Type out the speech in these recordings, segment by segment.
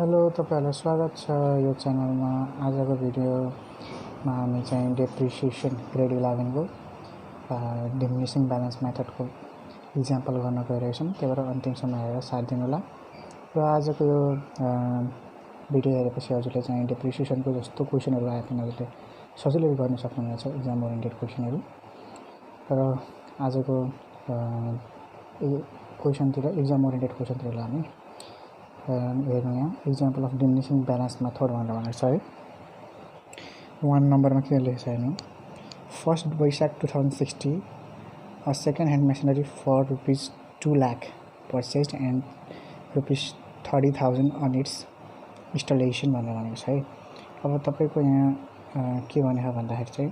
Hello, तपाईहरुलाई स्वागत छ यो च्यानलमा। आजको भिडियोमा हामी चाहिँ डेप्रिसिएसन ग्रेड 11 को डिमिनिसिङ ब्यालेन्स मेथडको इक्जाम्पल गर्न गइरहेछौँ। त्यही भएर अन्तिमसम्म हेरेर साथ दिनुहोला। र आजको यो भिडियो हेरेपछि हजुरले चाहिँ डेप्रिसिएसनको जस्तो क्वेसनहरु आए पनि हजुरले सजिलै गर्न सक्नुहुनेछ, इक्जाम ओरिएन्टेड क्वेसनहरु। र आजको क्वेसनतिर इक्जाम ओरिएन्टेड क्वेसनतिर हामी हेर्नु यहाँ example of diminishing balance method भनेर भनेको छ है। 1 नम्बरमा के लेखेको छ हेर्नु। First Baishakh 2060 a second hand machinery for ₹2 lakh purchased and ₹30,000 on its installation भनेर भनेको छ है। अब तपाईको यहाँ के भनेको भन्दाखेरि चाहिँ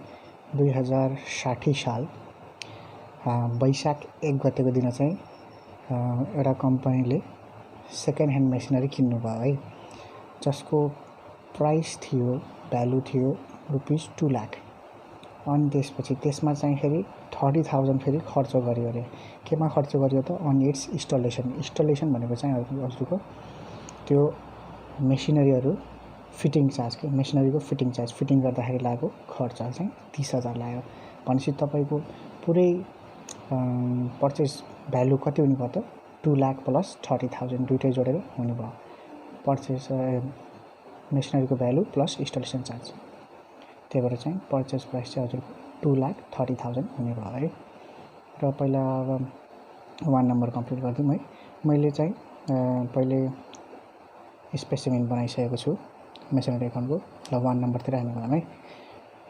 2060 साल वैशाख 1 गतेको दिन चाहिँ एउटा कम्पनीले सेकेन्ड ह्यान्ड मेसिनरी किन्नु भयो है, जसको प्राइस थियो, भ्यालु थियो ₹2 लाख। अनि त्यसपछि त्यसमा चाहिँ फेरि 30,000 फेरि खर्च गर्यो अरे। केमा खर्च गर्यो त? अन इट्स इन्स्टलेसन भनेको चाहिँ हजुरको त्यो मेसिनरीहरु फिटिङ चार्ज के मेसिनरीको फिटिङ गर्दाखेरि लागेको खर्च चाहिँ 30,000 लाग्यो। भनेपछि तपाईको पुरै पर्चेज भ्यालु कति हुने भयो त? 2 लाख प्लस 30,000 दुईटै जोडेर हुने भयो पर्चेज मेसिनरीको भ्यालु प्लस इन्स्टलेसन चार्ज। त्यही भएर चाहिँ पर्चेज प्राइस चाहिँ हजुरको 2,30,000 हुने भयो है। र पहिला अब 1 नम्बर कम्प्लिट गर्दिम है। मैले चाहिँ पहिले स्पेसिमेन बनाइसकेको छु मेसिनरी एकाउन्टको। ल 1 नम्बरतिर हामी गयौँ है।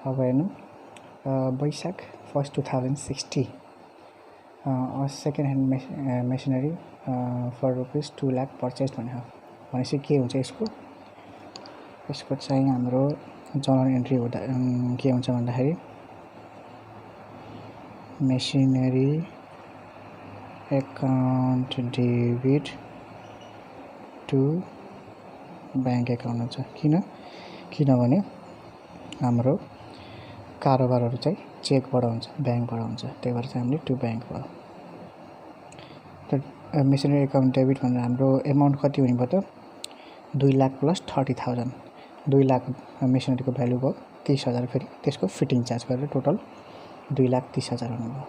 अब हेर्नु, Baishakh 1 2060 second hand machinery for ₹2 lakh purchase भनेपछि के हुन्छ यसको चाहिँ हाम्रो जर्नल एन्ट्री हुँदा के हुन्छ भन्दाखेरि machinery account debit to bank account हुन्छ। किनभने हाम्रो कारोबारहरु चाहिँ चेकबाट हुन्छ, ब्याङ्कबाट हुन्छ। त्यही भएर चाहिँ हामीले टु ब्याङ्क भयो। त मेसिनरी एकाउन्ट डेबिट भनेर हाम्रो एमाउन्ट कति हुने भयो त? 2 लाख प्लस 30,000। 2 लाख मेसिनरीको भ्यालु भयो, 30,000 फेरि त्यसको फिटिङ चार्ज गरेर टोटल 2,30,000 हुने भयो।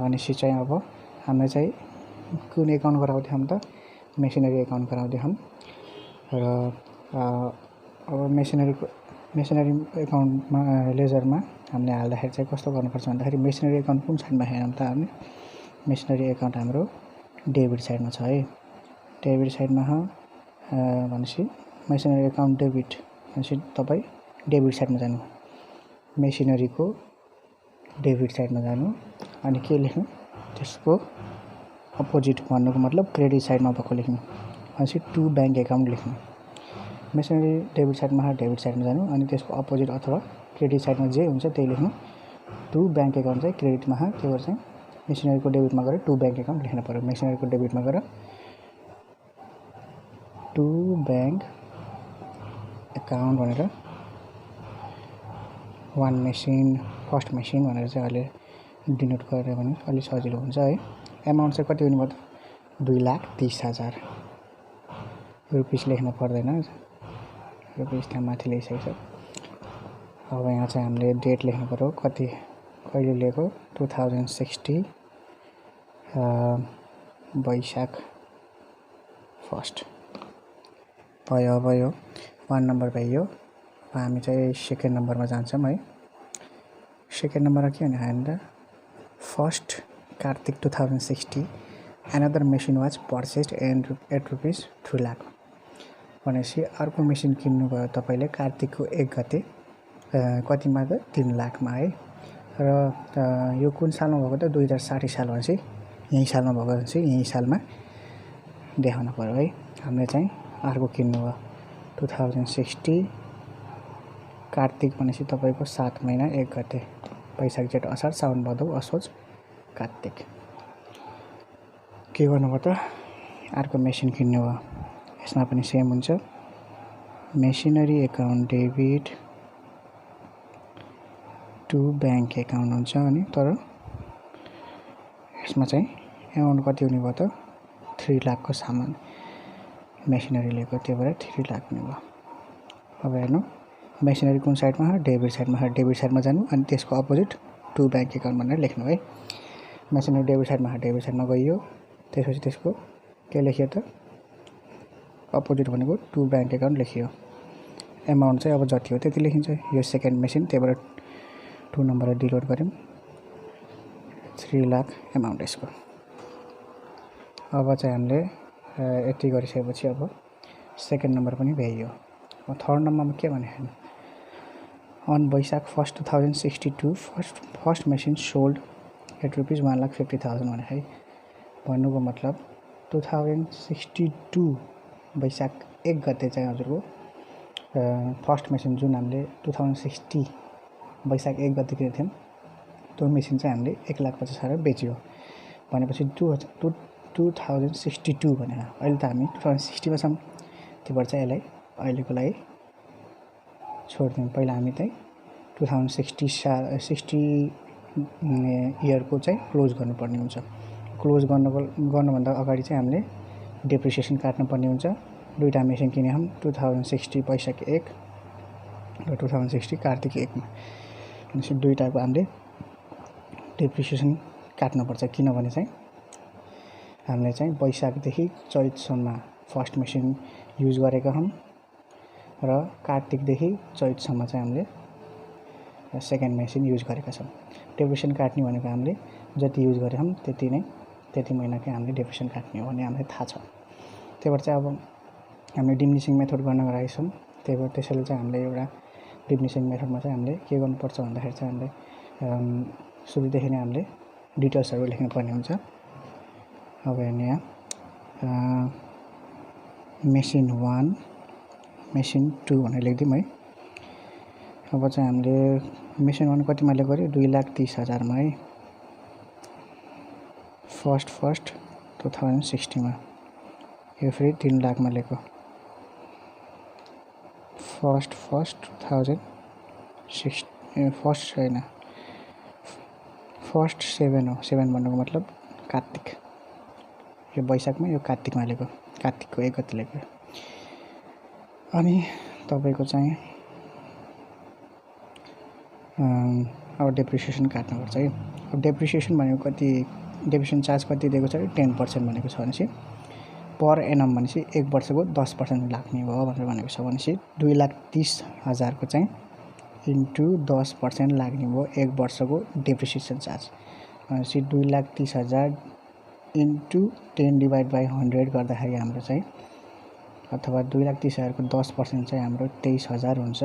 भनेपछि चाहिँ अब हामीले चाहिँ कुन एकाउन्ट गराउँदै हम त? मेसिनरी एकाउन्ट गराउँदै हम। र अब मेसिनरी एकाउन्टमा लेजरमा हामीले हाल्दाखेरि चाहिँ कस्तो गर्नुपर्छ भन्दाखेरि मेसिनरी एकाउन्ट कुन साइडमा हेरौँ त? हामी मेसिनरी एकाउन्ट हाम्रो डेबिट साइडमा छ है। डेबिट साइडमा भनेपछि मेसिनरी एकाउन्ट डेबिट भनेपछि तपाईँ डेबिट साइडमा जानु, मेसिनरीको डेबिट साइडमा जानु। अनि के लेख्नु? त्यसको अपोजिट भन्नुको मतलब क्रेडिट साइडमा भएको लेख्नु। भनेपछि टु ब्याङ्क एकाउन्ट लेख्नु। मेसिनरी डेबिट साइडमा जानु अनि त्यसको अपोजिट अथवा क्रेडिट साइडमा जे हुन्छ त्यही लेख्नु। टु ब्याङ्क एकाउन्ट चाहिँ क्रेडिटमा त्यही भएर चाहिँ मेसिनरीको डेबिटमा गएर टु ब्याङ्क एकाउन्ट लेख्नु पर्यो। मेसिनरीको डेबिटमा गएर टु ब्याङ्क एकाउन्ट भनेर फर्स्ट मेसिन भनेर चाहिँ अहिले डिनोट गरेर भने अलि सजिलो हुन्छ है। एमाउन्ट चाहिँ कति हुने भयो त? 2,30,000 रुपिस लेख्न पर्दैन, रुपिस त्यहाँ माथि लेखिसकेको छ। अब यहाँ चाहिँ हामीले डेट लेख्नु पर्यो, कहिले लिएको? 2060 वैशाख 1 भयो। अब यो 1 नम्बर भयो। अब हामी चाहिँ सेकेन्ड नम्बरमा जान्छौँ है। सेकेन्ड नम्बरमा के भने हेर्नु, first Kartik 2060 another machine was purchased at ₹2 lakh। भनेपछि अर्को मेसिन किन्नुभयो तपाईँले कार्तिकको 1 गते कतिमा त? 3 लाखमा है। र यो कुन सालमा भएको त? 2060 साल भनेपछि यही सालमा भएको भनेपछि यही सालमा देखाउनु पर्यो है। हामीले चाहिँ अर्को किन्नुभयो 2060 कार्तिक भनेपछि तपाईँको 7 महिना 1 गते, वैशाख जेठ असार साउन भदौ असोज कार्तिक। के गर्नुभयो त? अर्को मेसिन किन्नुभयो। यसमा पनि सेम हुन्छ, machinery account debit to bank account हुन्छ। अनि तर त्यसमा चाहिँ एमाउन्ट कति हुने भयो त 3 लाखको सामान मेसिनरी लिएको, त्यो भएर 3 लाख हुने भयो। अब हेर्नु मेसिनरी कुन साइडमा छ, डेबिट साइडमा छ। डेबिट साइडमा जानु अनि त्यसको अपोजिट टु ब्याङ्क एकाउन्ट भनेर लेख्नु है। मेसिनरी डेबिट साइडमा छ, डेबिट साइडमा गइयो। त्यसपछि त्यसको के लेखियो त अपोजिट भनेको टु ब्याङ्क एकाउन्ट लेखियो। एमाउन्ट चाहिँ अब जति हो त्यति लेखिन्छ। यो सेकेन्ड मेसिन, त्यही भएर 2 नम्बरलाई डिलोड गऱ्यौँ, 3 लाख एमाउन्ट यसको। अब चाहिँ हामीले यति गरिसकेपछि अब सेकेन्ड नम्बर पनि भ्याइयो। अब थर्ड नम्बरमा के भने on Baishakh 1 2062 first machine sold at ₹1,50,000 भने है। भन्नुको मतलब 2062 वैशाख 1 गते चाहिँ हजुरको फर्स्ट मेसिन जुन हामीले 2060 वैशाख 1 गते किनेको थियौँ त्यो मेसिन चाहिँ हामीले 1,50,000 बेच्यो। भनेपछि 2062 भनेर अहिले त हामी 2060 मा छौँ। त्यो भएर चाहिँ यसलाई अहिलेको लागि छोडिदिउँ। पहिला हामी चाहिँ 2060 इयरको चाहिँ क्लोज गर्नुपर्ने हुन्छ। क्लोज गर्नुभन्दा अगाडि चाहिँ हामीले डेप्रिसिएसन काट्नुपर्ने हुन्छ। दुईवटा मेसिन किने हम 2060 वैशाख 1 र 2060 कार्तिक 1 मा। भनेपछि दुईवटाको हामीले डेप्रिसिएसन काट्नुपर्छ, किनभने चाहिँ हामीले चाहिँ वैशाखदेखि चैतसम्म फर्स्ट मेसिन युज गरेका हौँ र कार्तिकदेखि चैतसम्म चाहिँ हामीले सेकेन्ड मेसिन युज गरेका छौँ। डेप्रिसिएसन काट्ने भनेको हामीले जति युज गरे हौँ त्यति महिनाकै हामीले डेप्रिसिएसन काट्ने हो भन्ने हामीलाई थाहा छ। त्यही भएर चाहिँ अब हामीले डिमिनिसिङ मेथड गर्न गएका छौँ। त्यही भएर त्यसैले चाहिँ हामीले एउटा डिमिनिसिङ मेथडमा चाहिँ हामीले के गर्नुपर्छ भन्दाखेरि चाहिँ हामीले सुरुदेखि नै हामीले डिटेल्सहरू लेख्नुपर्ने हुन्छ। अब हेर्ने यहाँ मेसिन 1 मेसिन 2 भनेर लेखिदिउँ है। अब चाहिँ हामीले मेसिन 1 कतिमा लिएको अरे 2,30,000 मा है। फर्स्ट 2060 मा। यो फेरि 3 लाख मा लिएको। फर्स्ट 2006 फर्स्ट छैन, फर्स्ट 7 हो। 7 भन्नुको मतलब कार्तिक, यो वैशाखमा यो कार्तिकमा लिएको, कार्तिकको 1 गते लिएको। अनि तपाईँको चाहिँ अब डेप्रिसिएसन काट्नुपर्छ है। अब डेप्रिसिएसन भनेको कति, डेप्रिसिएसन चार्ज कति दिएको छ 10% भनेको छ भनेपछि पर एनम भनेपछि 1 वर्षको 10% लाग्ने भयो भनेर भनेको छ। भनेपछि 2,30,000 को चाहिँ इन्टु 10% लाग्ने भयो 1 वर्षको डेप्रिसिएसन चार्ज। भनेपछि 2,30,000 इन्टु 10/100 गर्दाखेरि हाम्रो चाहिँ अथवा 2,30,000 को 10% चाहिँ हाम्रो 23,000 हुन्छ।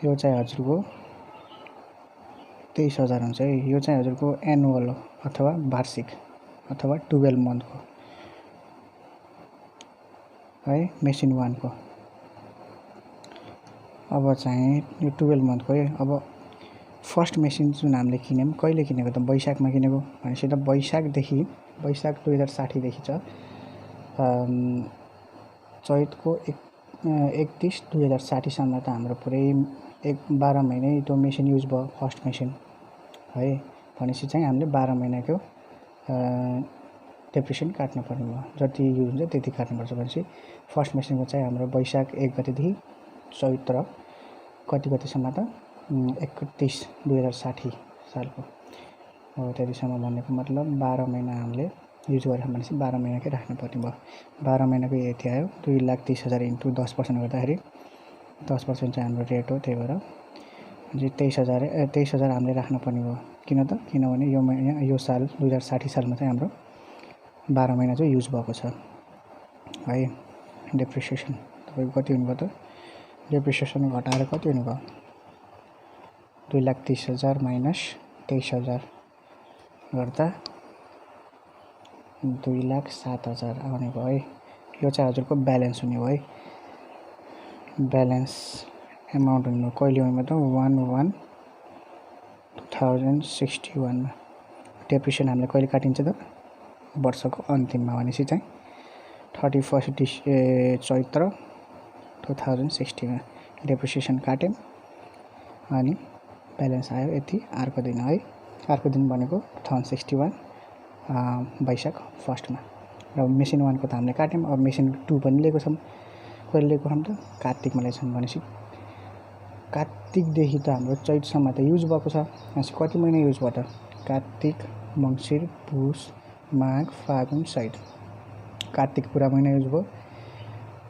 यो चाहिँ हजुरको 23,000 हुन्छ है। यो चाहिँ हजुरको एनुअल हो अथवा वार्षिक अथवा 12 मन्थको है मेसिन 1 को। अब चाहिँ यो 12 मन्थको है। अब फर्स्ट मेसिन जुन हामीले किन्यौँ कहिले किनेको त वैशाखमा किनेको। भनेपछि त वैशाख 2060 देखि छ चैतको 31 2060 सम्म त हाम्रो पुरै 12 महिना त्यो मेसिन युज भयो फर्स्ट मेसिन है। भनेपछि चाहिँ हामीले 12 महिनाको डेप्रिसिएसन काट्नुपर्ने भयो। जति युज हुन्छ त्यति काट्नुपर्छ। भनेपछि फर्स्ट मेसिनको चाहिँ हाम्रो वैशाख 1 गतेदेखि चैत र कति गतेसम्म त 31 2060 सालको हो त्यतिसम्म। भन्नेको मतलब 12 महिना हामीले युज गरेर भनेपछि 12 महिनाकै राख्नुपर्ने भयो। 12 महिनाको यति आयो 2,30,000 इन्टु 10% गर्दाखेरि 10% चाहिँ हाम्रो रेट हो। त्यही भएर 23,000 हामीले राख्नुपर्ने भयो। किन त किनभने यो साल 2060 सालमा चाहिँ हाम्रो 12 महिना चाहिँ युज भएको छ है। डेप्रिसिएसन तपाईँको कति हुनुभयो त, डेप्रिसिएसन घटाएर कति हुनुभयो 2,30,000 माइनस 23,000 गर्दा 2,07,000 आउने भयो है। यो चाहिँ हजुरको ब्यालेन्स हुने भयो है। ब्यालेन्स एमाउन्ट हुने भयो कहिले हुने भयो त 1/1/2061 मा। डेप्रिसिएसन हामीले कहिले काटिन्छ त वर्षको अन्तिममा। भनेपछि चाहिँ 31 चैत्र 2060 मा डेप्रिसिएसन काट्यौँ अनि ब्यालेन्स आयो यति अर्को दिन है। अर्को दिन भनेको 2061 वैशाख 1 र मेसिन 1 को त हामीले काट्यौँ। अब मेसिन 2 पनि लिएको छौँ। कहिले लिएको छौँ त कार्तिकमा लिएको छौँ भनेपछि कार्तिकदेखि त हाम्रो चैतसम्म त युज भएको छ। भनेपछि कति महिना युज भयो त कार्तिक मङ्सिर पुस माघ फागुन चैत। कार्तिक पुरा महिना युज भयो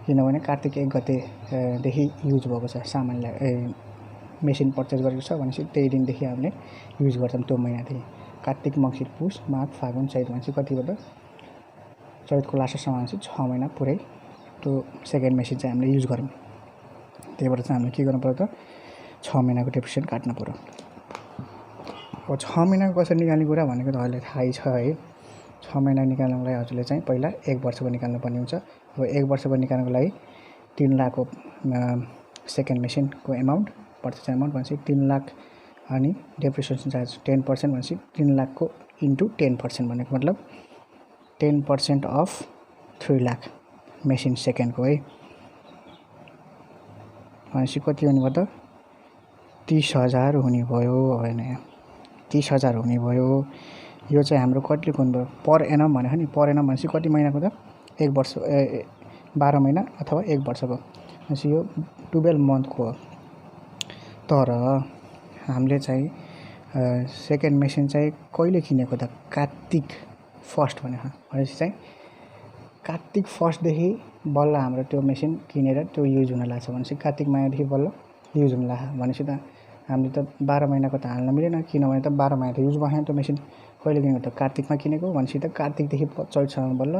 किनभने कार्तिक 1 गतेदेखि युज भएको छ। सामानलाई मेसिन पर्चेस गरेको छ भनेपछि त्यही दिनदेखि हामीले युज गर्छौँ त्यो महिनादेखि। कार्तिक मङ्सिर पुस माघ फागुन चैत भनेपछि कति भयो त चैतको लास्टसम्म भनेपछि 6 महिना पुरै त्यो सेकेन्ड मेसिन चाहिँ हामीले युज गऱ्यौँ। त्यही भएर चाहिँ हामीले के गर्नु पर्यो त 6 महिनाको डेप्रिसिएसन काट्नु पर्यो। अब 6 महिनाको कसरी निकाल्ने कुरा भनेको त हजुरलाई थाहै छ है। 6 महिना निकाल्नको लागि हजुरले चाहिँ पहिला 1 वर्षको निकाल्नुपर्ने हुन्छ। अब 1 वर्षको निकाल्नको लागि 3 लाखको सेकेन्ड मेसिनको एमाउन्ट पर्चेस एमाउन्ट भनेपछि 3 लाख अनि डेप्रिसिएसन चार्ज 10% भनेपछि 3 लाखको इन्टु 10% भनेको मतलब 10% अफ 3 लाख मेसिन सेकेन्डको है। भनेपछि कति हुने भयो त 30,000 हुने भयो होइन 30,000 हुने भयो। यो चाहिँ हाम्रो कतिले हुनुभयो पर एनम भनेको नि पर एनम भनेपछि कति महिनाको त 1 वर्ष 12 महिना अथवा 1 वर्षको भनेपछि यो 12 मन्थको हो। तर हामीले चाहिँ सेकेन्ड मेसिन चाहिँ कहिले किनेको त कार्तिक 1 भनेको भनेपछि चाहिँ कार्तिक 1देखि बल्ल हाम्रो त्यो मेसिन किनेर त्यो युज हुन लाग्छ। भनेपछि कार्तिक महिनादेखि बल्ल युज हुन लाग्छ भनेपछि त हामीले त 12 महिनाको त हाल्न मिलेन किनभने त 12 महिना त युज भएन त्यो मेसिन। कहिले किनेको त कार्तिकमा किनेको भनेपछि त कार्तिकदेखि चैतसम्म बल्ल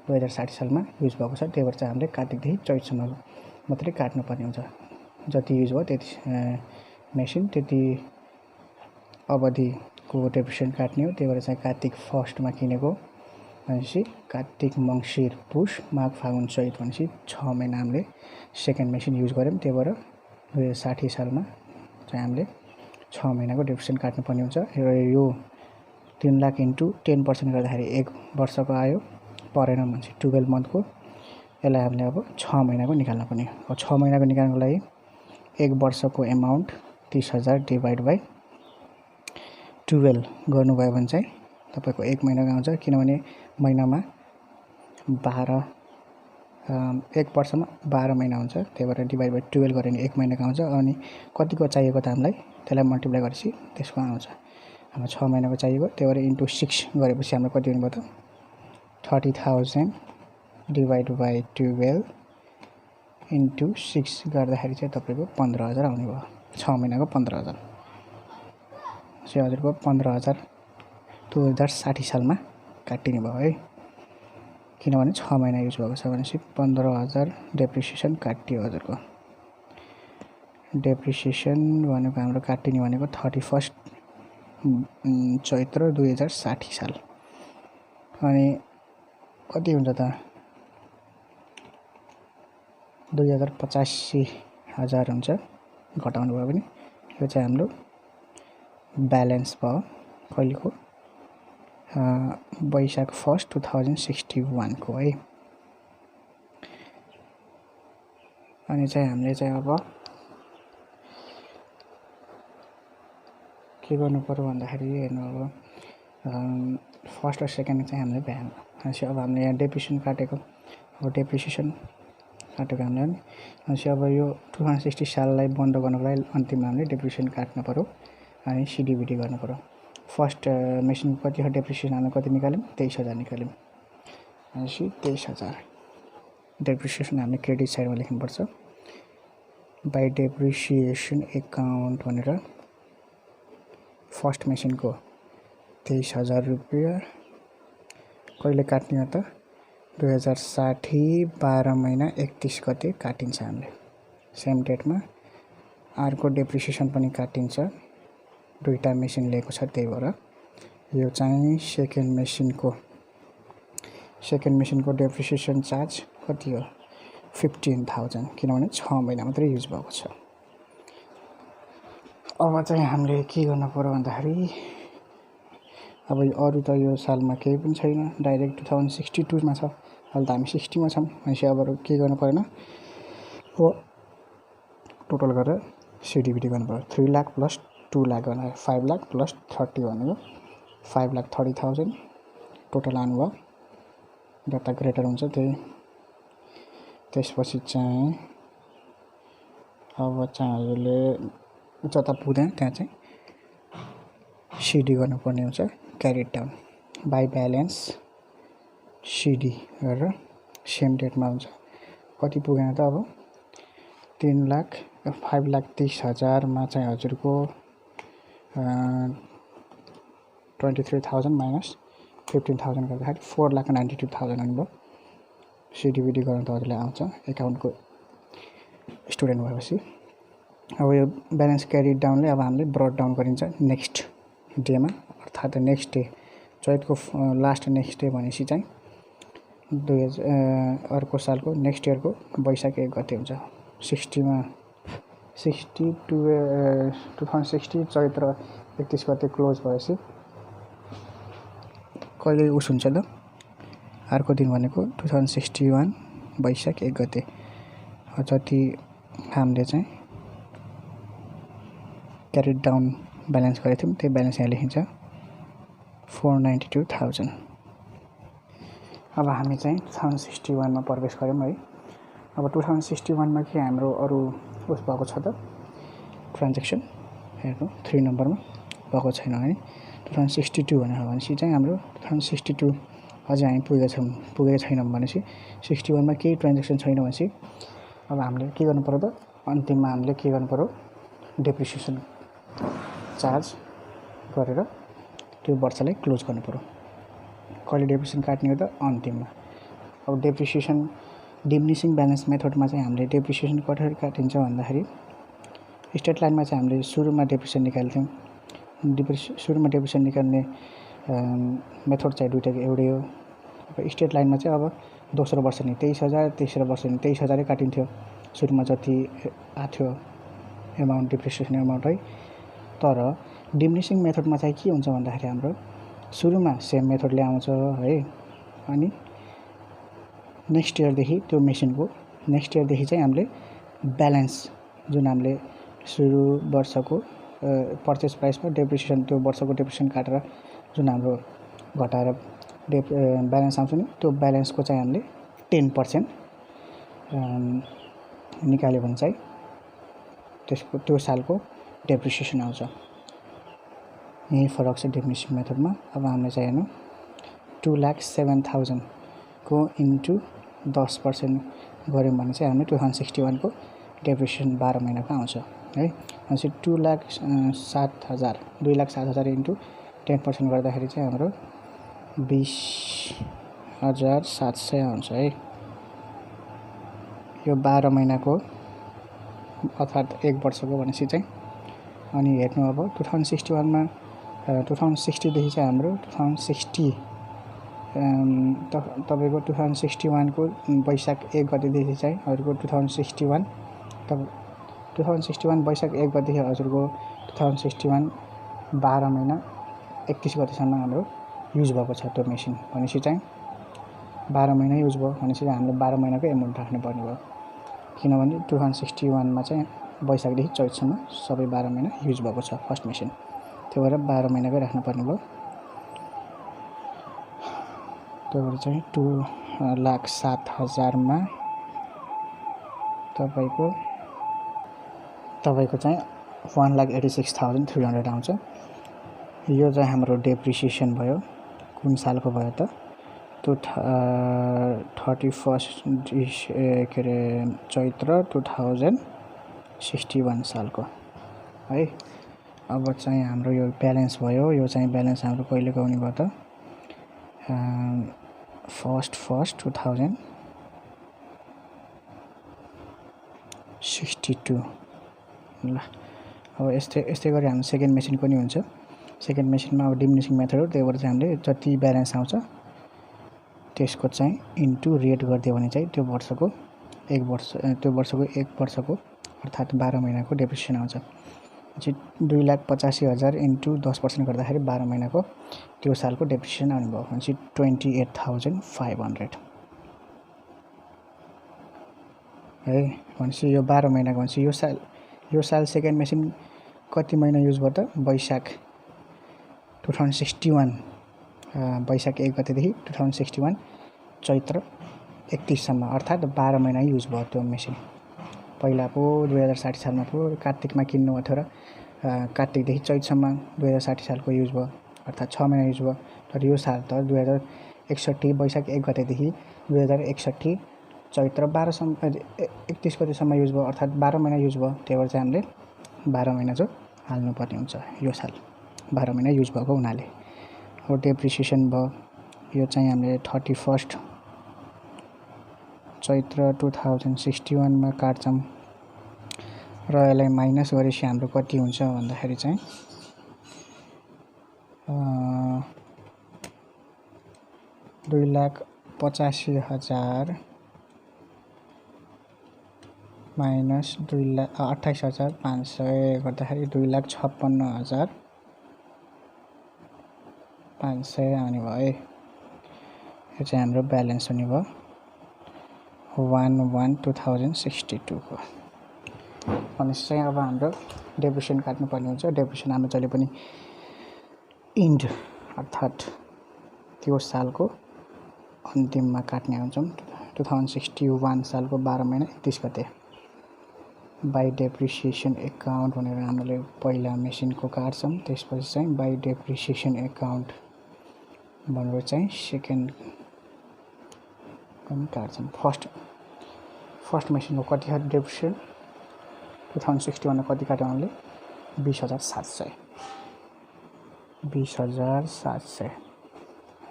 2060 सालमा युज भएको छ। त्यही भएर चाहिँ हामीले कार्तिकदेखि चैतसम्म मात्रै काट्नुपर्ने हुन्छ। जति युज भयो त्यति मेसिन त्यति अवधिको डेप्रिसिएसन काट्ने हो। त्यही भएर चाहिँ कार्तिक 1 मा किनेको भनेपछि कार्तिक मङ्सिर पुस माघ फागुन चैत भनेपछि 6 महिना हामीले सेकेन्ड मेसिन युज गऱ्यौँ। त्यही भएर 2060 सालमा चाहिँ हामीले 6 महिनाको डेप्रिसिएसन काट्नुपर्ने हुन्छ। र यो 3 लाख इन्टु 10% गर्दाखेरि 1 वर्षको आयो परेन भनेपछि 12 मन्थको। यसलाई हामीले अब 6 महिनाको निकाल्नु पर्ने। अब 6 महिनाको निकाल्नको लागि 1 वर्षको एमाउन्ट 30,000 डिभाइड बाई 12 गर्नुभयो भने चाहिँ तपाईँको 1 महिनाको आउँछ। किनभने महिनामा 12 1 वर्षमा 12 महिना हुन्छ। त्यही भएर डिभाइड बाई 12 गऱ्यो भने 1 महिनाको आउँछ। अनि कतिको चाहिएको त हामीलाई त्यसलाई मल्टिप्लाई गरेपछि त्यसको आउँछ। हाम्रो 6 महिनाको चाहिएको त्यही भएर इन्टु 6 गरेपछि हाम्रो कति हुने भयो त 30,000 डिभाइड बाई 12 इन्टु 6 गर्दाखेरि चाहिँ तपाईँको 15,000 आउने भयो। 6 महिनाको 15,000 चाहिँ हजुरको 15,000 2060 सालमा काटिने भयो है। किनभने 6 महिना युज भएको छ भनेपछि 15,000 डेप्रिसिएसन काटियो हजुरको। डेप्रिसिएसन भनेको हाम्रो काटिने भनेको 31 चैत्र 2060 साल। अनि कति हुन्छ त 2,85,000 हुन्छ घटाउनु भयो भने। यो चाहिँ हाम्रो ब्यालेन्स भयो कहिलेको वैशाख 1 2061 को है। अनि चाहिँ हामीले चाहिँ अब के गर्नु पर्यो भन्दाखेरि हेर्नु अब फर्स्ट र सेकेन्ड चाहिँ हामीले भ्यान भनेपछि अब हामीले यहाँ डेप्रिसिएसन काटेको अब डेप्रिसिएसन काटेको हामीले भनेपछि अब यो 2060 साललाई बन्द गर्नको लागि अन्तिममा हामीले डेप्रिसिएसन काट्नु पर्यो अनि सिडिबिडी गर्नु पर्यो। फर्स्ट मेसिन कति हो डेप्रिसिएसन हामीले कति निकाल्यौँ 23,000 निकाल्यौँ भनेपछि 23,000 डेप्रिसिएसन हामीले क्रेडिट साइडमा लेख्नुपर्छ। बाई डेप्रिसिएसन एकाउन्ट भनेर फर्स्ट मेसिनको 23,000 रुपियाँ कहिले काट्ने हो त 2060 12 महिना 31 गते काटिन्छ हामीले सेम डेटमा। अर्को डेप्रिसिएसन पनि काटिन्छ दुईटा मेसिन लिएको छ। त्यही भएर यो चाहिँ सेकेन्ड मेसिनको डेप्रिसिएसन चार्ज कति हो 15,000 किनभने 6 महिना मात्रै युज भएको छ। अब चाहिँ हामीले के गर्नु पर्यो भन्दाखेरि अब अरू त यो सालमा केही पनि छैन डाइरेक्ट 2062 मा छ। अहिले त हामी 60 मा छौँ भनेपछि अब के गर्नु परेन अब टोटल गरेर सिडिबिडी गर्नु पर्यो 3 लाख प्लस 2 लाख भन्दा 5 लाख प्लस 30 भनेको 5,30,000 टोटल आउनुभयो। जता ग्रेटर हुन्छ त्यही। त्यसपछि चाहिँ अब चाहिँ हजुरले जता पुग्दैन त्यहाँ चाहिँ सिडी गर्नुपर्ने हुन्छ, क्यारी डाउन बाई ब्यालेन्स सिडी गरेर सेम डेटमा हुन्छ। कति पुगेन त अब 5,30,000मा चाहिँ हजुरको 23,000 माइनस 15,000 गर्दाखेरि 4,92,000 आउनुभयो। सिडिबिडी गर्न त हजुरलाई आउँछ एकाउन्टको स्टुडेन्ट भएपछि। अब यो ब्यालेन्स क्यारी डाउनले अब हामीले ब्रट डाउन गरिन्छ नेक्स्ट डेमा, अर्थात् नेक्स्ट डे चैतको लास्ट नेक्स्ट डे भनेपछि चाहिँ अर्को सालको नेक्स्ट इयरको वैशाख 1 गते हुन्छ। 2060 चैत्र 31 गते क्लोज भएपछि कहिले उस हुन्छ त अर्को दिन भनेको 2061 वैशाख 1 गते। जति हामीले चाहिँ क्यारी डाउन ब्यालेन्स गरेको थियौँ त्यही ब्यालेन्स यहाँ लेखिन्छ 492,000। अब हामी चाहिँ 2061मा प्रवेश गऱ्यौँ है। अब 2061मा के हाम्रो अरू उस भएको छ त ट्रान्ज्याक्सन हेर्नु 3 नम्बरमा भएको छैन है। 2062 भनेपछि चाहिँ हाम्रो 2062 अझै हामी पुगेको छैनौँ भनेपछि 61मा केही ट्रान्ज्याक्सन छैन भनेपछि अब हामीले के गर्नु पर्यो त अन्तिममा हामीले के गर्नु पर्यो डेप्रिसिएसन चार्ज गरेर त्यो वर्षलाई क्लोज गर्नु पर्यो। कहिले डेप्रिसिएसन काट्ने हो त अन्तिममा। अब डेप्रिसिएसन डिमिनिसिङ ब्यालेन्स मेथडमा चाहिँ हामीले डेप्रिसिएसन कसरी काटिन्छ भन्दाखेरि स्टेट लाइनमा चाहिँ हामीले सुरुमा डेप्रिसिएसन निकाल्थ्यौँ। सुरुमा डेप्रिसिएसन निकाल्ने मेथड चाहिँ दुईटा एउटै हो। अब स्टेट लाइनमा चाहिँ अब दोस्रो वर्ष नि 23,000, तेस्रो वर्ष नि 23,000 काटिन्थ्यो सुरुमा जति आथ्यो एमाउन्ट डेप्रिसिएसन एमाउन्ट है। तर डिमिनिसिङ मेथडमा चाहिँ के हुन्छ भन्दाखेरि हाम्रो सुरुमा सेम मेथडले आउँछ है। अनि नेक्स्ट इयरदेखि त्यो मेसिनको नेक्स्ट इयरदेखि चाहिँ हामीले ब्यालेन्स जुन हामीले सुरु वर्षको पर्चेस प्राइसमा डेप्रिसिएसन त्यो वर्षको डेप्रिसिएसन काटेर जुन हाम्रो घटाएर ब्यालेन्स आउँछ नि त्यो ब्यालेन्सको चाहिँ हामीले 10% निकाल्यो भने चाहिँ त्यसको त्यो सालको डेप्रिसिएसन आउँछ। यही फरक छ डिमिनिसिङ मेथडमा। अब हामीले चाहिँ हेर्नु 2,07,000 को इन्टु 10% गऱ्यौँ भने चाहिँ हामीले 2061 को डेप्रिसिएसन 12 महिनाको आउँछ है। भनेपछि 2,07,000 इन्टु 10% गर्दाखेरि चाहिँ हाम्रो 20,700 आउँछ है। यो 12 महिनाको अर्थात् 1 वर्षको भनेपछि चाहिँ। अनि हेर्नु अब 2061मा 2060 देखि चाहिँ हाम्रो 2060 तपाईँको 2061 को वैशाख 1 गतेदेखि चाहिँ हजुरको 2061 वैशाख 1 गतेदेखि हजुरको 2061 12 महिना 31 गतेसम्म हाम्रो युज भएको छ त्यो मेसिन भनेपछि चाहिँ 12 महिना युज भयो भनेपछि हामीले 12 महिनाको एमाउन्ट राख्नुपर्ने भयो। किनभने 2061मा चाहिँ वैशाखदेखि चैतसम्म सबै 12 महिना युज भएको छ फर्स्ट मेसिन, त्यो भएर 12 महिनाकै राख्नुपर्ने भयो। त्यो भएर चाहिँ 2,07,000मा तपाईँको चाहिँ 1,86,300 आउँछ। यो चाहिँ हाम्रो डेप्रिसिएसन भयो। कुन सालको भयो त त्यो 31 चैत्र 2061 सालको है। अब चाहिँ हाम्रो यो ब्यालेन्स भयो। यो चाहिँ ब्यालेन्स हाम्रो कहिले आउने भयो त 1/1/2062 ल। अब यस्तै गरी हाम्रो सेकेन्ड मेसिनको नि हुन्छ। सेकेन्ड मेसिनमा अब डिमिनिसिङ मेथड हो, त्यही भएर चाहिँ हामीले जति ब्यालेन्स आउँछ त्यसको चाहिँ इन्टु रेट गरिदियो भने चाहिँ त्यो वर्षको 1 वर्षको अर्थात् 12 महिनाको डेप्रिसिएसन आउँछ। चाहिँ 2,85,000 इन्टु 10% गर्दाखेरि 12 महिनाको त्यो सालको डेप्रिसिएसन आउने भयो भनेपछि 28,500 है। भनेपछि यो 12 महिनाको भनेपछि यो साल सेकेन्ड मेसिन कति महिना युज भयो त वैशाख 2061 वैशाख 1 गतेदेखि 2061 चैत्र 31 सम्म अर्थात् 12 महिना युज भयो त्यो मेसिन। पहिला पो 2060 सालमा पो कार्तिकमा किन्नु थियो र कार्तिकदेखि चैतसम्म 2060 सालको युज भयो अर्थात् 6 महिना युज भयो। तर यो साल त 2061 वैशाख 1 गतेदेखि 2061 चैत्र 12 सम्म 31 गतेसम्म युज भयो अर्थात् 12 महिना युज भयो। त्यही भएर चाहिँ हामीले 12 महिना चाहिँ हाल्नुपर्ने हुन्छ यो साल 12 महिना युज भएको हुनाले। अब डेप्रिसिएसन भयो यो चाहिँ हामीले 31 चैत्र 2061 मा काट्छौँ र यसलाई माइनस गरेपछि हाम्रो कति हुन्छ भन्दाखेरि चाहिँ 2,85,000 माइनस 28,500 गर्दाखेरि 2,56,500 आउने भयो। यो चाहिँ हाम्रो ब्यालेन्स हुने भयो 1/1/2062 को। भनेपछि चाहिँ अब हाम्रो डेप्रिसिएसन काट्नुपर्ने हुन्छ। डेप्रिसिएसन हाम्रो जहिले पनि इन्ड अर्थात् त्यो सालको अन्तिममा काट्ने हुन्छौँ। 2061 सालको 12 महिना 31 गते बाई डेप्रिसिएसन एकाउन्ट भनेर हामीले पहिला मेसिनको काट्छौँ। त्यसपछि चाहिँ बाई डेप्रिसिएसन एकाउन्ट भनेर चाहिँ सेकेन्ड पनि काट्छौँ। फर्स्ट मेसिनको कति हो डेप्रिसिएसन 2061 मा कति काट्यौँ हामीले 20,700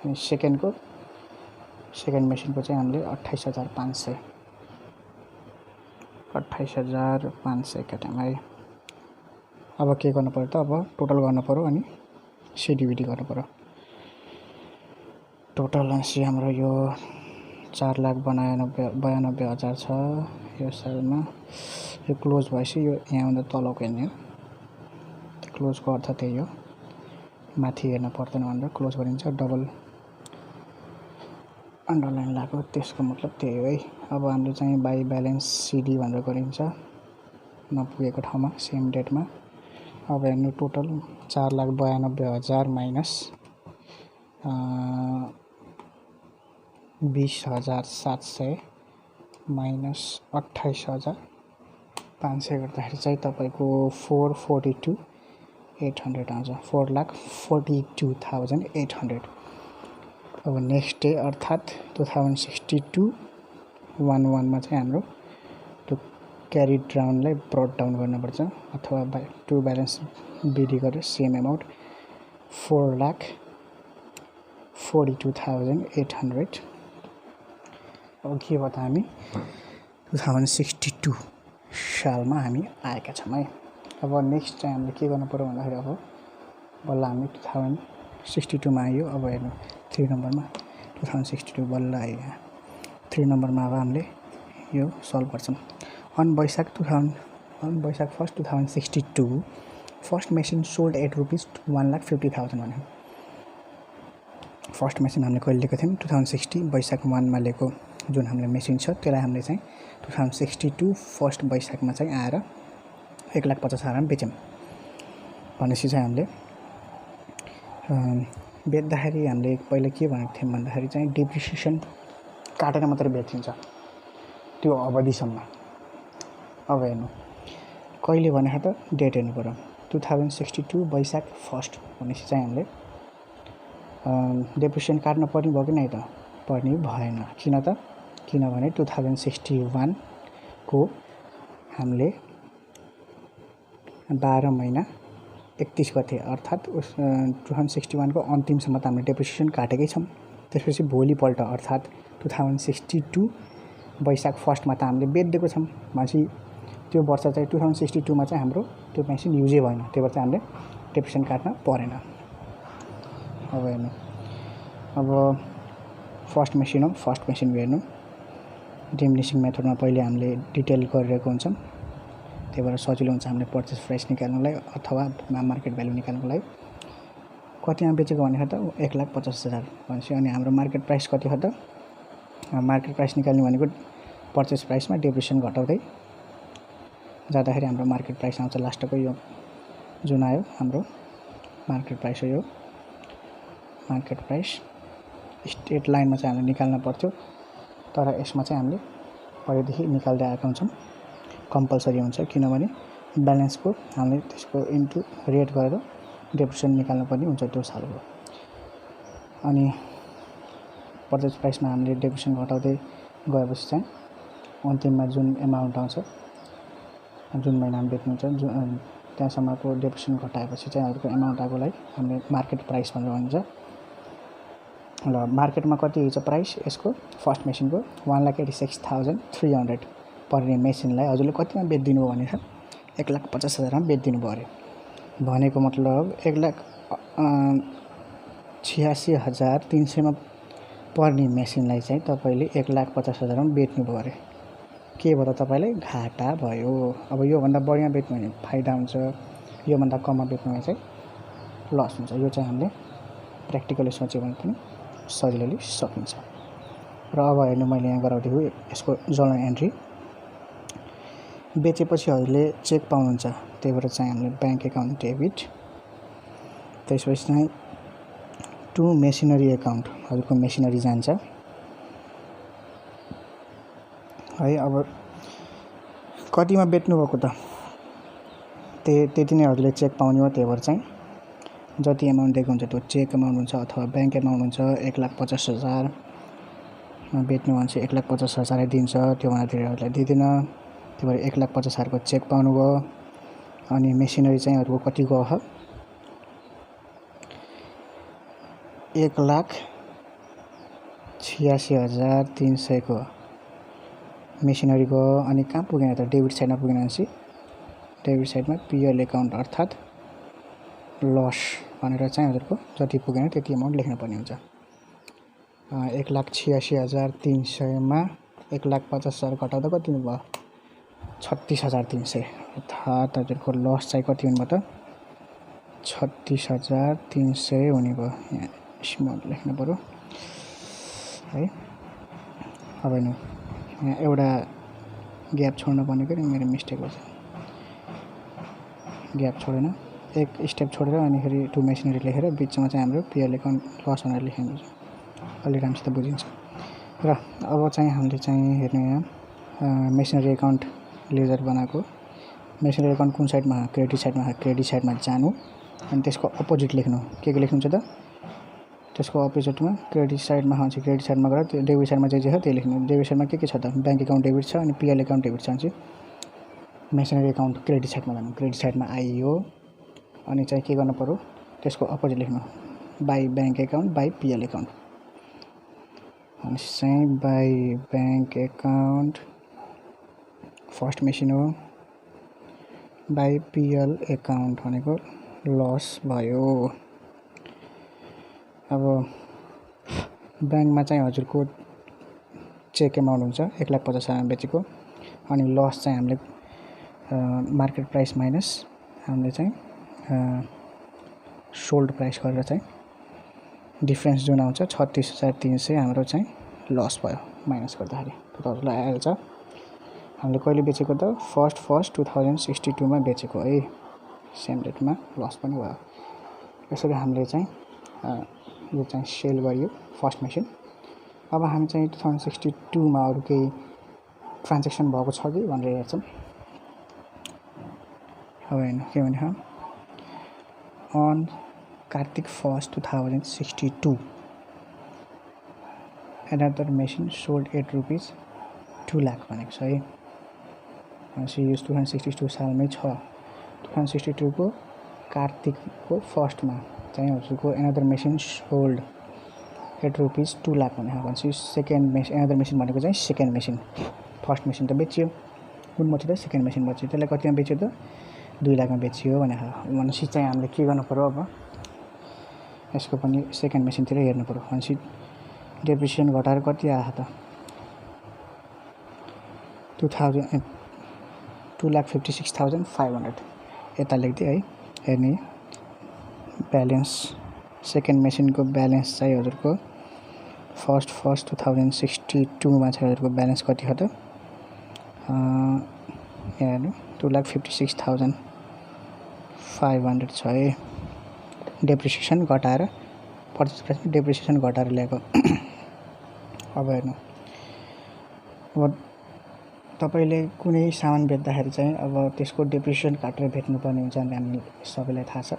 अनि सेकेन्ड मेसिनको चाहिँ हामीले 28,500 काट्यौँ है। अब के गर्नु पर्यो त अब टोटल गर्नु पर्यो अनि सिडिभिडी गर्नु पर्यो। टोटल चाहिँ हाम्रो यो 4,92,000 छ यो सालमा। यो क्लोज भएपछि यो यहाँभन्दा तलको हेर्ने हो। क्लोजको अर्थ त्यही हो माथि हेर्न पर्दैन भनेर क्लोज गरिन्छ डबल अन्डरलाइन लगाएको त्यसको मतलब त्यही हो है। अब हाम्रो चाहिँ बाई ब्यालेन्स सिडी भनेर गरिन्छ नपुगेको ठाउँमा सेम डेटमा। अब हेर्नु टोटल 4,92,000 माइनस 20,700 माइनस 28,500 गर्दाखेरि चाहिँ तपाईँको 442,800 आउँछ 4,42,800। अब नेक्स्ट डे अर्थात् 2062/11 मा चाहिँ हाम्रो त्यो क्यारी डाउनलाई ब्रोट डाउन गर्नुपर्छ अथवा टु ब्यालेन्स बिडी गरेर सेम एमाउन्ट 4,42,800। अब के भयो त हामी 2062 सालमा हामी आएका छौँ है। अब नेक्स्ट चाहिँ हामीले के गर्नु पर्यो भन्दाखेरि अब बल्ल हामी 2062 मा आयो। अब हेर्नु 3 नम्बरमा 2062 बल्ल आयो यहाँ 3 नम्बरमा। अब हामीले यो सल्भ गर्छौँ। On Baishakh 1 2062 first machine sold at ₹1,50,000 भन्यो। फर्स्ट मेसिन हामीले कहिले लिएको थियौँ 2060 वैशाख 1 मा लिएको जुन हाम्रो मेसिन छ त्यसलाई हामीले चाहिँ 2062 फर्स्ट वैशाखमा चाहिँ आएर 1,50,000 बेच्यौँ। भनेपछि चाहिँ हामीले बेच्दाखेरि हामीले पहिला के भनेको थियौँ भन्दाखेरि चाहिँ डेप्रिसिएसन काटेर मात्र बेचिन्छ त्यो अवधिसम्म। अब हेर्नु कहिले भनेको त डेट हेर्नु पर्यो 2062 वैशाख 1 भनेपछि चाहिँ हामीले डेप्रिसिएसन काट्न पर्ने भयो कि नै त पर्ने भएन। किन त किनभने 2061 को हामीले 12 महिना 31 गते अर्थात् 2061 को अन्तिमसम्म त हामीले डेप्रिसिएसन काटेकै छौँ। त्यसपछि भोलिपल्ट अर्थात् 2062 वैशाख 1 मा त हामीले बेचिदिएको छौँ। भनेपछि त्यो वर्ष चाहिँ 2062 मा चाहिँ हाम्रो त्यो मेसिन युजै भएन। त्यही भएर चाहिँ हामीले डेप्रिसिएसन काट्न परेन। अब हेर्नु अब फर्स्ट मेसिन हो फर्स्ट मेसिन हेर्नु डिमिनिसिङ मेथडमा पहिले हामीले डिटेल गरिरहेको हुन्छौँ। त्यही भएर सजिलो हुन्छ हामीले पर्चेस प्राइस निकाल्नलाई अथवा मार्केट भ्यालु निकाल्नको लागि। कतिमा बेचेको भनेको त 1,50,000 भनेपछि अनि हाम्रो मार्केट प्राइस कति हो त मार्केट प्राइस निकाल्ने भनेको पर्चेस प्राइसमा डेप्रिसिएसन घटाउँदै जाँदाखेरि हाम्रो मार्केट प्राइस आउँछ लास्टको यो जुन आयो हाम्रो मार्केट प्राइस हो यो मार्केट प्राइस स्ट्रेट लाइनमा चाहिँ हामीले निकाल्न पर्थ्यो तर यसमा चाहिँ हामीले पहिलेदेखि निकाल्दै आएका हुन्छौँ कम्पलसरी हुन्छ किनभने ब्यालेन्सको हामीले त्यसको इन्टु रेट गरेर डेप्रिसिएसन निकाल्नु पर्ने हुन्छ त्यो सालको अनि पर्चेज प्राइसमा हामीले डेप्रिसिएसन घटाउँदै गएपछि चाहिँ अन्तिममा जुन एमाउन्ट आउँछ जुन महिनामा बेच्नुहुन्छ त्यहाँसम्मको डेप्रिसिएसन घटाएपछि चाहिँ अर्को एमाउन्ट आएकोलाई हामीले मार्केट प्राइस भनेर भनिन्छ ल मार्केटमा कति छ प्राइस यसको फर्स्ट मेसिनको 1,86,300 पर्ने मेसिनलाई हजुरले कतिमा बेचिदिनु भयो भने 1,50,000 मा बेचिदिनु भयो अरे भनेको मतलब 1,86,300 मा पर्ने मेसिनलाई चाहिँ तपाईले 1,50,000 मा बेच्नु भयो अरे के भयो त तपाईलाई घाटा भयो अब यो भन्दा बढीमा बेच्नु भने फाइदा हुन्छ यो भन्दा कममा बेच्नु भने चाहिँ लस हुन्छ यो चाहिँ हामीले प्र्याक्टिकली सोच्यो भने पनि सजिलैले सकिन्छ र अब हेर्नु मैले यहाँ गराउँदै यसको जर्नल एन्ट्री बेचेपछि हजुरले चेक पाउनुहुन्छ त्यही भएर चाहिँ हामीले बैंक एकाउन्ट डेबिट त्यसपछि चाहिँ टु मेसिनरी एकाउन्ट हजुरको मेसिनरी जान्छ है अब कतिमा बेच्नु भएको त त्यति नै हजुरले चेक पाउने हो त्यही भएर चाहिँ जति एमाउन्ट दिएको हुन्छ त्यो चेक एमाउन्ट हुन्छ अथवा बैंक एमाउन्ट हुन्छ 1,50,000 मा बेच्नु भने चाहिँ 1,50,000 दिन्छ त्यो भन्दा धेरै हजुरलाई दिँदैन त्यही भएर 1,50,000 को चेक पाउनुभयो अनि मेसिनरी चाहिँ हजुरको कति गयो 1,86,300 को मेसिनरी गयो अनि कहाँ पुगेन त डेबिट साइडमा पुगेन भनेपछि डेबिट साइडमा पिएल एकाउन्ट अर्थात् लस भनेर चाहिँ हजुरको जति पुगेन त्यति एमाउन्ट लेख्नुपर्ने हुन्छ 1,86,300 मा 1,50,000 घटाउँदा कति भयो 36,300 अर्थात् हजुरको लस चाहिँ कति हुने भयो त 36,300 हुने भयो यहाँ स्मल लेख्नु पर्यो है अब हेर्नु यहाँ एउटा ग्याप छोड्नु पर्ने कि मेरो मिस्टेक हो ग्याप छोडेन एक स्टेप छोडेर अनि फेरि टु मेसिनरी लेखेर बिचमा चाहिँ हाम्रो पिएल एकाउन्ट लस भनेर लेख्नु छ अलि राम्रोसित बुझिन्छ र अब चाहिँ हामीले चाहिँ हेर्नु यहाँ मेसिनरी एकाउन्ट लेजर बनाएको मेसिनरी एकाउन्ट कुन साइडमा क्रेडिट साइडमा जानु अनि त्यसको अपोजिट लेख्नु के लेख्नुहुन्छ त त्यसको अपोजिटमा क्रेडिट साइडमा हुन्छ क्रेडिट साइडमा गएर त्यो डेबिट साइडमा जे छ त्यही लेख्नु डेबिट साइडमा के छ त बैंक एकाउन्ट डेबिट छ अनि पिएल एकाउन्ट डेबिट छ भने मेसिनरी एकाउन्ट क्रेडिट साइडमा जानु क्रेडिट साइडमा आइयो अनि चाहिँ के गर्नु पर्यो त्यसको अपोजिट लेख्नु by bank account by PL account अनि चाहिँ by bank account first machine हो बाई पिएल एकाउन्ट भनेको लस भयो अब बैंकमा चाहिँ हजुरको चेक एमाउन्ट हुन्छ 1,50,000 बेचेको अनि लस चाहिँ हामीले मार्केट प्राइस माइनस हामीले चाहिँ सोल्ड प्राइस गरेर चाहिँ डिफरेन्स जुन आउँछ 36,300 हाम्रो चाहिँ लस भयो माइनस गर्दाखेरि हजुरलाई आइहाल्छ हामीले कहिले बेचेको त फर्स्ट 2062 मा बेचेको है सेम डेटमा लस पनि भयो यसरी हामीले चाहिँ यो चाहिँ सेल गरियो फर्स्ट मेसिन अब हामी चाहिँ 2062 मा अरु केही ट्रान्ज्याक्सन भएको छ कि भनेर हेर्छौं अब हेर्नु के भने on Kartik 1st 2062 another machine sold ₹8 2 lakh भनेको छ है अनि यो 2062 सालमै छ 2062 को कार्तिकको फर्स्टमा चाहिँ हजुरको another machine sold ₹8 2 lakh भनेको सेकेन्ड मेसिन another machine भनेको चाहिँ सेकेन्ड मेसिन फर्स्ट मेसिन त बेचियो कुन मध्ये त सेकेन्ड मेसिन बेच्यो त्यसलाई कतिमा बेच्यो त 2 लाखमा बेचियो भनेपछि चाहिँ हामीले के गर्नु पर्यो अब यसको पनि सेकेन्ड मेसिनतिर हेर्नु पर्यो भनेपछि डेप्रिसिएसन घटाएर कति आयो त 2,56,500 यता लेख्दै है हेर्ने ब्यालेन्स सेकेन्ड मेसिनको ब्यालेन्स चाहिँ हजुरको फर्स्ट 2062 मा चाहिँ हजुरको ब्यालेन्स कति हो त हेर्नु 2,56,500 500 छ है। डेप्रिसिएसन घटाएर 25% डेप्रिसिएसन घटाएर ल्याएको। अब हेर्नु, अब तपाईले कुनै सामान बेच्दाखेरि चाहिँ अब त्यसको डेप्रिसिएसन काटेर बेच्नुपर्ने हुन्छ भने हामी सबैलाई थाहा छ।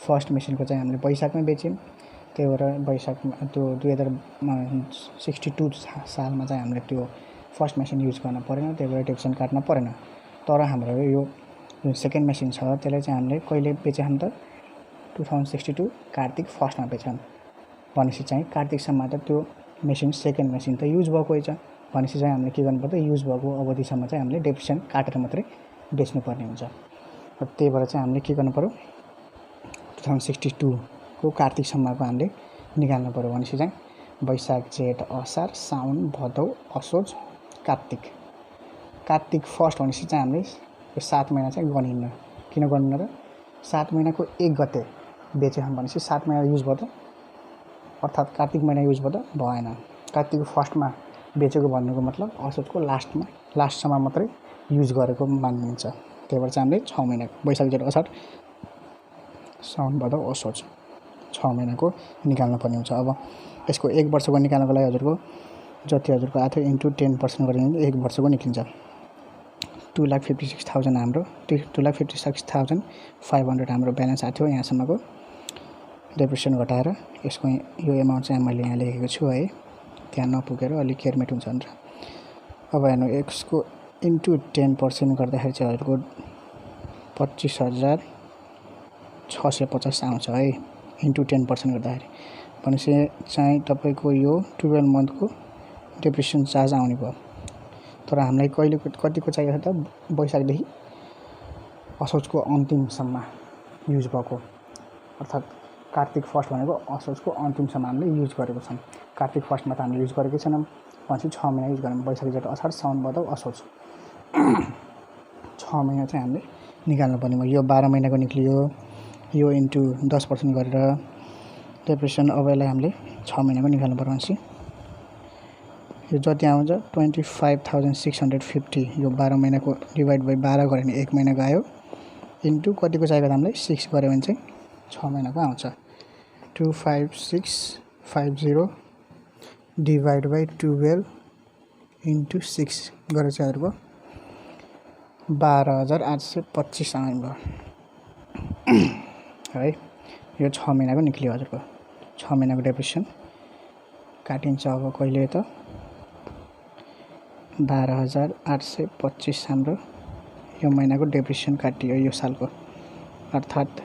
फर्स्ट मेसिनको चाहिँ हामीले वैशाखमै बेच्यौँ, त्यही भएर वैशाखमा त्यो 2062 सालमा चाहिँ हामीले त्यो फर्स्ट मेसिन युज गर्न परेन, त्यही भएर डेप्रिसिएसन काट्न परेन। तर हाम्रो यो जुन सेकेन्ड मेसिन छ त्यसलाई चाहिँ हामीले कहिले बेच्यौँ त 2062 कार्तिक 1मा बेच्यौँ। भनेपछि चाहिँ कार्तिकसम्म त त्यो मेसिन सेकेन्ड मेसिन त युज भएकै छ। भनेपछि चाहिँ हामीले के गर्नु पर्छ, युज भएको अवधिसम्म चाहिँ हामीले डेप्रिसिएसन काटेर मात्रै बेच्नुपर्ने हुन्छ। त्यही भएर चाहिँ हामीले के गर्नु पर्यो, 2062 को कार्तिकसम्मको हामीले निकाल्नु पर्यो। भनेपछि चाहिँ वैशाख जेठ असार साउन भदौ असोज कार्तिक 1 भनेपछि चाहिँ हामीले यो 7 महिना चाहिँ गनिन्न। किन गनिन्न त, 7 महिनाको 1 गते बेच्यौँ भनेपछि 7 महिना युज भयो त, अर्थात् कार्तिक महिना युज भयो त भएन। कार्तिकको 1मा बेचेको भन्नुको मतलब असोजको लास्टसम्म मात्रै युज गरेको मानिन्छ। त्यही भएर चाहिँ हामीले 6 महिना वैशाख जेठ असार साउन भदौ असोज 6 महिनाको निकाल्नु पर्ने हुन्छ। अब यसको 1 वर्षको निकाल्नको लागि हजुरको जति हजुरको आएको थियो इन्टु 10% गरेर 1 वर्षको निक्लिन्छ। 2,56,000 हाम्रो 2,56,500 हाम्रो ब्यालेन्स आएको थियो यहाँसम्मको डेप्रिसिएसन घटाएर। यसको यो एमाउन्ट चाहिँ मैले यहाँ लेखेको छु है, त्यहाँ नपुगेर अलिक केयरमेट हुन्छ भनेर। अब हेर्नु, यसको इन्टु 10% गर्दाखेरि चाहिँ हजुरको 25,650 आउँछ है, इन्टु 10% गर्दाखेरि। भनेपछि चाहिँ तपाईँको यो 12 मन्थको डेप्रिसिएसन चार्ज आउने भयो। तर हामीलाई कतिको चाहिएको छ त, वैशाखदेखि असोजको अन्तिमसम्म युज भएको, अर्थात् कार्तिक 1 भनेको असोजको अन्तिमसम्म हामीले युज गरेको छौँ। कार्तिक 1मा त हामीले युज गरेकै छैनौँ, भनेपछि 6 महिना युज गऱ्यौँ। वैशाख जेठ असार साउन भदौ असोज 6 महिना चाहिँ हामीले निकाल्नु पर्ने भयो। यो 12 महिनाको निक्लियो, यो इन्टु 10% गरेर डेप्रिसिएसन अब यसलाई हामीले 6 महिनाको निकाल्नु पर्यो। भनेपछि यो जति आउँछ 25,650, यो 12 महिनाको डिभाइड बाई 12 गऱ्यो भने 1 महिना गयो, इन्टु कतिको चाहिएको त हामीलाई 6 गऱ्यो भने चाहिँ 6 महिनाको आउँछ। 25650 डिभाइड बाई 12 इन्टु 6 गरेर चाहिँ हजुरको 12,825 आउने भयो है। यो 6 महिनाको निक्लियो हजुरको। 6 महिनाको डेप्रिसिएसन काटिन्छ अब कहिले त 12,825 हाम्रो यो महिनाको डेप्रिसिएसन काटियो यो सालको, अर्थात्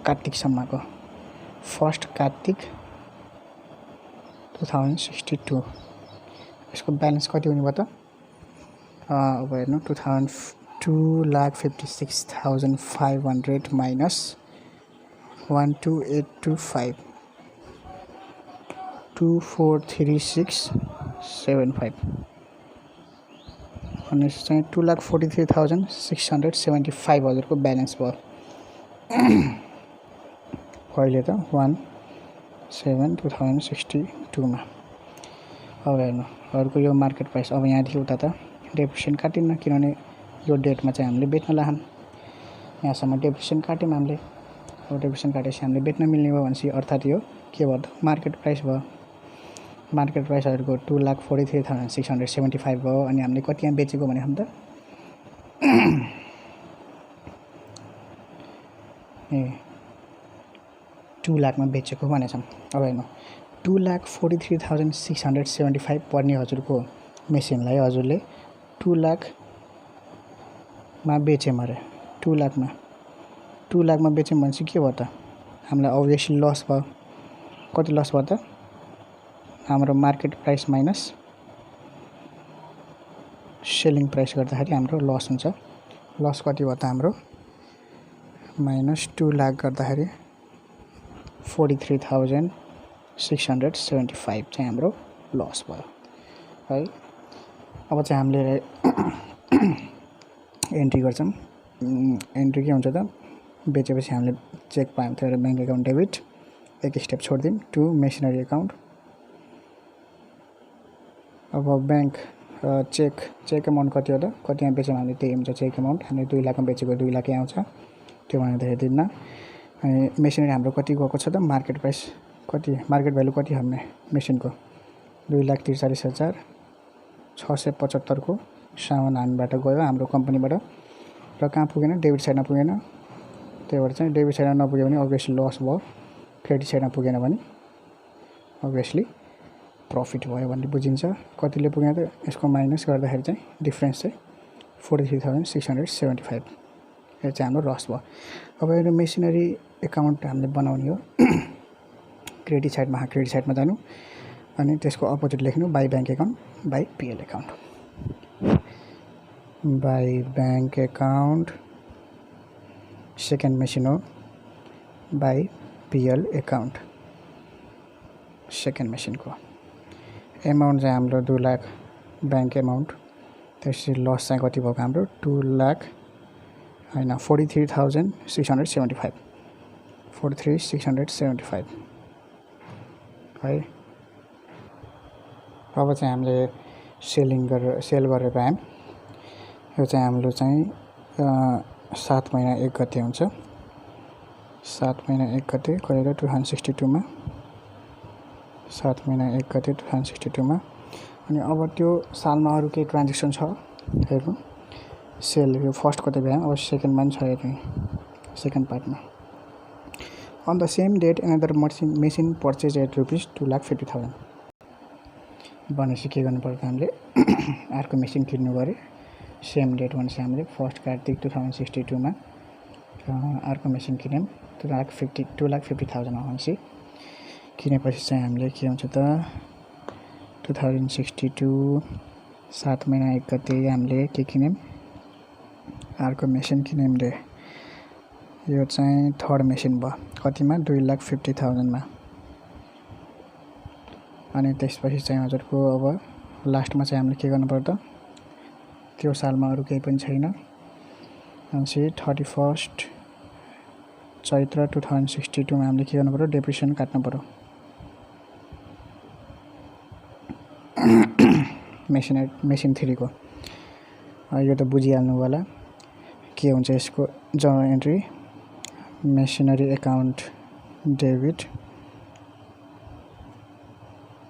कार्तिकसम्मको। 1 कार्तिक 2062 यसको ब्यालेन्स कति हुने भयो त, अब हेर्नु 2,56,500 माइनस 12825 243675 भनेपछि चाहिँ 2,43,675 हजुरको ब्यालेन्स भयो कहिले त 1/7/2062 मा। अब हेर्नु अरूको यो मार्केट प्राइस, अब यहाँदेखि उता त डेप्रिसिएसन काटिन्न, किनभने यो डेटमा चाहिँ हामीले बेच्न लाहौँ। यहाँसम्म डेप्रिसिएसन काट्यौँ हामीले। अब डेप्रिसिएसन काटेपछि हामीले बेच्न मिल्ने भयो भनेपछि अर्थात् यो के भयो त, मार्केट प्राइस भयो। मार्केट प्राइस हजुरको 2,43,675 भयो। अनि हामीले कति यहाँ बेचेको भने हम त ए 2 लाखमा बेचेको भनेछौँ। अब हेर्नु 2,43,675 पर्ने हजुरको मेसिनलाई हजुरले 2 लाखमा बेच्यौँ अरे। 2 लाखमा बेच्यौँ भनेपछि के भयो त, हामीलाई अभियसली लस भयो। कति लस भयो त, हाम्रो market price minus selling price गर्दाखेरि हाम्रो लस हुन्छ। लस कति भयो त हाम्रो, माइनस 2 लाख गर्दाखेरि 43,675 चाहिँ हाम्रो लस भयो है। अब चाहिँ हामीले एन्ट्री गर्छौँ। एन्ट्री के हुन्छ त, बेचेपछि हामीले चेक पायौँ तर ब्याङ्क एकाउन्ट डेबिट, एक स्टेप छोडिदिउँ टु मेसिनरी एकाउन्ट। अब ब्याङ्क चेक एमाउन्ट कति हो त, कति यहाँ बेच्यौँ हामीले त्यही हुन्छ चेक एमाउन्ट। हामीले 2 लाखमा बेचेको 2 लाखै आउँछ। त्यो भनेर देखाइदिन्न। अनि मेसिनरी हाम्रो कति गएको छ त मार्केट प्राइस कति मार्केट भ्यालु कति हामीले मेसिनको 2,43,675 को सामान हामीबाट गयो हाम्रो कम्पनीबाट र कहाँ पुगेन डेबिट साइडमा पुगेन। त्यही भएर चाहिँ डेबिट साइडमा नपुग्यो भने अभियसली लस भयो, क्रेडिट साइडमा पुगेन भने अभियसली प्रफिट भयो भन्ने बुझिन्छ। कतिले पुगेन त यसको माइनस गर्दाखेरि चाहिँ डिफरेन्स चाहिँ 43,675 यो चाहिँ हाम्रो लस भयो। अब यो मेसिनरी एकाउन्ट हामीले बनाउने हो क्रेडिट साइडमा जानु अनि त्यसको अपोजिट लेख्नु by bank account by PL account. By bank account second machine हो, बाई पिएल एकाउन्ट सेकेन्ड मेसिनको। एमाउन्ट चाहिँ हाम्रो 2 लाख ब्याङ्क एमाउन्ट। त्यसपछि लस चाहिँ कति भएको हाम्रो 43,675 43,675 है। अब चाहिँ हामीले सेल गरेर आयौँ। यो चाहिँ हाम्रो चाहिँ 7 महिना 1 गते हुन्छ। 7 महिना 1 गते गरेर 2062 मा 7 महिना 1 गते 2062 मा। अनि अब त्यो सालमा अरू केही ट्रान्जेक्सन छ हेर्नु। सेल यो फर्स्टको त भ्याएँ, अब सेकेन्डमा पनि छ हेर्नु सेकेन्ड पार्टमा। On the same date another machine purchase at ₹2,50,000 भनेपछि के गर्नु पर्छ हामीले अर्को मेसिन किन्नु गऱ्यो। सेम डेट भनेपछि हामीले फर्स्ट कार्तिक 2062 मा अर्को मेसिन किन्यौँ 2,50,000 भनेपछि किनेपछि चाहिँ हामीले के हुन्छ त 2062 7 महिना 1 गते हामीले के किन्यौँ अर्को मेसिन किन्यौँ रे। यो चाहिँ थर्ड मेसिन भयो कतिमा 2,50,000 मा। अनि त्यसपछि चाहिँ हजुरको अब लास्टमा चाहिँ हामीले के गर्नु पर्छ त्यो सालमा अरू केही पनि छैन भनेपछि 31 चैत्र 2062 मा हामीले के गर्नु पर्यो डेप्रिसिएसन काट्नु पर्यो। मेसिन 3 को यो त बुझिहाल्नु होला के हुन्छ यसको journal entry. Machinery account debit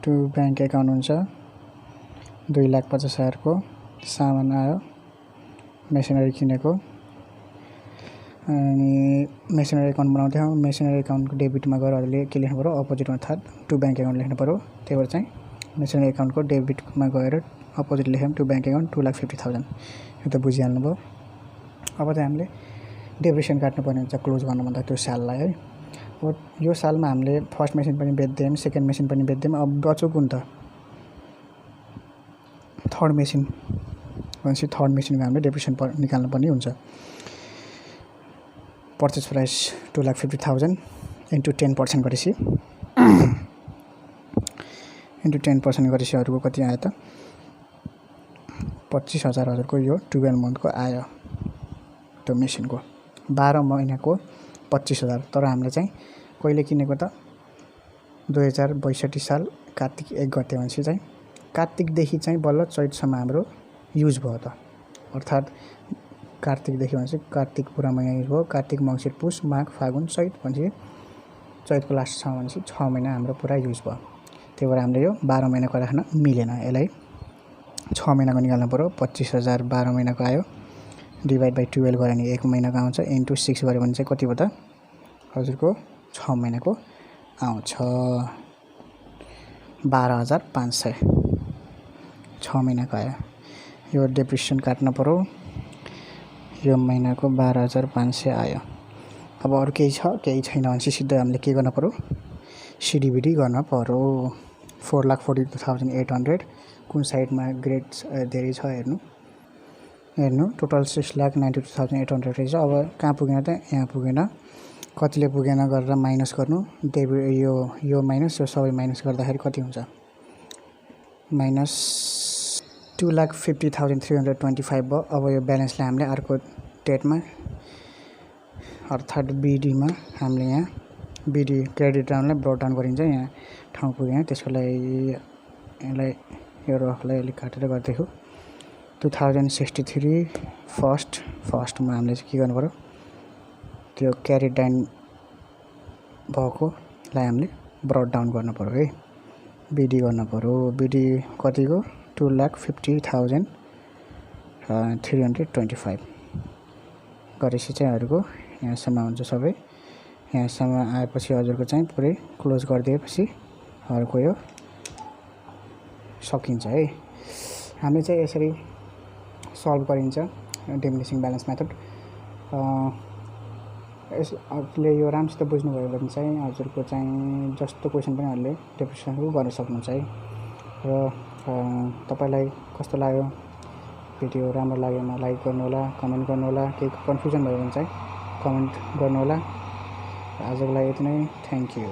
to bank account हुन्छ 2,50,000 को सामान आयो मेसिनरी किनेको। अनि मेसिनरी एकाउन्ट बनाउँदै हो मेसिनरी एकाउन्टको डेबिटमा गएर अहिले के लेख्नु पर्यो अपोजिट अर्थात् टु ब्याङ्क एकाउन्ट लेख्नु पर्यो। त्यही भएर चाहिँ मेसिनरी एकाउन्टको डेबिटमा गएर अपोजिट लेख्यौँ टु ब्याङ्क एकाउन्ट 2,50,000 यो त बुझिहाल्नु भयो। अब चाहिँ हामीले डेप्रिसिएसन काट्नुपर्ने हुन्छ क्लोज गर्नुभन्दा त्यो साललाई है। अब यो सालमा हामीले फर्स्ट मेसिन पनि बेच्दैछौँ सेकेन्ड मेसिन पनि बेच्दैछौँ। अब बच्यो कुन त थर्ड मेसिन भनेपछि थर्ड मेसिनको हामीले डेप्रिसिएसन निकाल्नु पर्ने हुन्छ। पर्चेज प्राइस 2,50,000 इन्टु 10% गरेपछि इन्टु 10% गरेपछि अरूको कति आयो त 25,000 हजुरको यो 12 मन्थको आयो त्यो मेसिनको 12 महिनाको 25,000। तर हामीले चाहिँ कहिले किनेको त 2062 साल कार्तिक 1 गते भनेपछि चाहिँ कार्तिकदेखि चाहिँ बल्ल चैतसम्म हाम्रो युज भयो त। अर्थात् कार्तिकदेखि भनेपछि कार्तिक पुरा महिना युज भयो। कार्तिक मङ्सिर पुस माघ फागुन चैत भनेपछि चैतको लास्टसम्म भनेपछि 6 महिना हाम्रो पुरा युज भयो। त्यही भएर हामीले यो 12 महिनाको राख्न मिलेन, यसलाई 6 महिनाको निकाल्नु पर्यो। 25,000 12 महिनाको आयो डिभाइड बाई 12 गऱ्यो भने 1 महिनाको आउँछ इन्टु 6 गऱ्यो भने चाहिँ कति भयो त हजुरको 6 महिनाको आउँछ 12,500 6 महिनाको आयो। यो डेप्रिसिएसन काट्नु पर्यो यो महिनाको 12,500 आयो। अब अरू केही छ केही छैन भनेपछि सिधै हामीले के गर्न पर्यो सिडिबिडी गर्न पर्यो। 4,42,800 कुन साइडमा ग्रेड धेरै छ हेर्नु टोटल 6,92,800 रहेछ। अब कहाँ पुगेन त यहाँ पुगेन। कतिले पुगेन गरेर माइनस गर्नु डेबिट यो माइनस यो सबै माइनस गर्दाखेरि कति हुन्छ माइनस 2,50,325 भयो। अब यो ब्यालेन्सलाई हामीले अर्को डेटमा अर्थात् बिडीमा हामीले यहाँ बिडी क्रेडिट राउन्डलाई ब्रोड डाउन गरिन्छ। यहाँ ठाउँ पुगेन त्यसको लागि यसलाई यो रफलाई अलिक काटेर गरिदिएको 2063 फर्स्टमा हामीले चाहिँ के गर्नु पर्यो त्यो क्यारी डाउन भएकोलाई हामीले ब्रड डाउन गर्नु पर्यो है। बिडी गर्नु पर्यो। बिडी कतिको 2,50,325 गरेपछि चाहिँ हजुरको यहाँसम्म हुन्छ सबै। यहाँसम्म आएपछि हजुरको चाहिँ पुरै क्लोज गरिदिएपछि हजुरको यो सकिन्छ है। हामीले चाहिँ यसरी सल्भ गरिन्छ डिमिनिसिङ ब्यालेन्स मेथड। हजुरले यो राम्रोसित बुझ्नुभयो भने चाहिँ हजुरको चाहिँ जस्तो क्वेसन पनि हजुरले डिप्रेसनको गर्न सक्नुहुन्छ है। र तपाईलाई कस्तो लाग्यो भिडियो? राम्रो लागेमा लाइक गर्नुहोला, कमेन्ट गर्नुहोला। केही कन्फ्युजन भयो भने चाहिँ कमेन्ट गर्नुहोला। आजको लागि यति नै। Thank you.